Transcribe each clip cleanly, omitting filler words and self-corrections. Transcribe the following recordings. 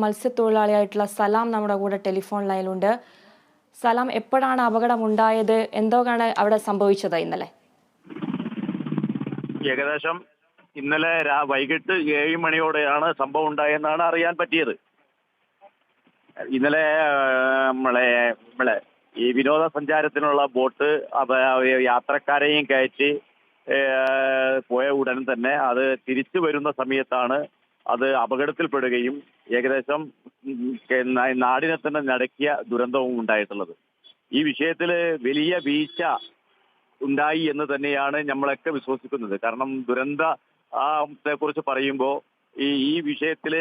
മത്സ്യത്തൊഴിലാളിയായിട്ടുള്ള സലാം നമ്മുടെ കൂടെ ടെലിഫോൺ ലൈനിലുണ്ട്. സലാം, എപ്പോഴാണ് അപകടം ഉണ്ടായത്? എന്തൊക്കെയാണ് അവിടെ സംഭവിച്ചത് ഇന്നലെ? ഏകദേശം ഇന്നലെ വൈകിട്ട് 7 മണിയോടെയാണ് സംഭവം ഉണ്ടായെന്നാണ് അറിയാൻ പറ്റിയത്. ഇന്നലെ നമ്മളെ ഈ വിനോദസഞ്ചാരത്തിനുള്ള ബോട്ട് യാത്രക്കാരെയും കയറ്റി പോയ ഉടൻ തന്നെ അത് തിരിച്ചു വരുന്ന സമയത്താണ് അത് അപകടത്തിൽപ്പെടുകയും ഏകദേശം നാടിനെ തന്നെ നടുക്കിയ ദുരന്തവും ഉണ്ടായിട്ടുള്ളത്. ഈ വിഷയത്തില് വലിയ വീഴ്ച ഉണ്ടായി എന്ന് തന്നെയാണ് നമ്മളൊക്കെ വിശ്വസിക്കുന്നത്. കാരണം ത്തെ കുറിച്ച് പറയുമ്പോൾ ഈ വിഷയത്തില്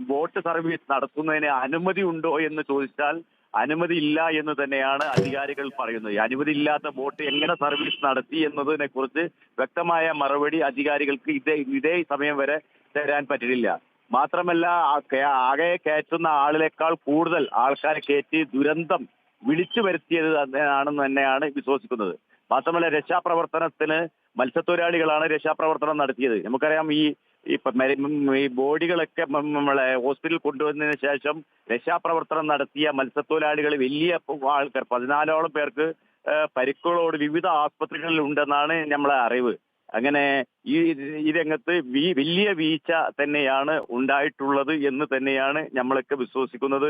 ബോട്ട് സർവീസ് നടത്തുന്നതിന് അനുമതി ഉണ്ടോ എന്ന് ചോദിച്ചാൽ അനുമതി ഇല്ല എന്ന് തന്നെയാണ് അധികാരികൾ പറയുന്നത്. അനുമതി ഇല്ലാത്ത ബോട്ട് എങ്ങനെ സർവീസ് നടത്തി എന്നതിനെ കുറിച്ച് വ്യക്തമായ മറുപടി അധികാരികൾക്ക് ഇതേ സമയം വരെ തരാൻ പറ്റില്ല. മാത്രമല്ല, ആകെ കയറ്റുന്ന ആളിനേക്കാൾ കൂടുതൽ ആൾക്കാരെ കയറ്റി ദുരന്തം വിളിച്ചു വരുത്തിയത് ആണെന്ന് തന്നെയാണ് വിശ്വസിക്കുന്നത്. മാത്രമല്ല, രക്ഷാപ്രവർത്തനത്തിന് മത്സ്യത്തൊഴിലാളികളാണ് രക്ഷാപ്രവർത്തനം നടത്തിയത്. നമുക്കറിയാം, ഈ ബോഡികളൊക്കെ നമ്മളെ ഹോസ്പിറ്റലിൽ കൊണ്ടുവന്നതിന് ശേഷം രക്ഷാപ്രവർത്തനം നടത്തിയ മത്സ്യത്തൊഴിലാളികൾ വലിയ ആൾക്കാർ 14ഓളം പേർക്ക് പരിക്കുകളോട് വിവിധ ആസ്പത്രികളിൽ ഉണ്ടെന്നാണ് നമ്മളെ അറിവ്. അങ്ങനെ ഈ രംഗത്ത് വലിയ വീഴ്ച തന്നെയാണ് ഉണ്ടായിട്ടുള്ളത് എന്ന് തന്നെയാണ് നമ്മളൊക്കെ വിശ്വസിക്കുന്നത്.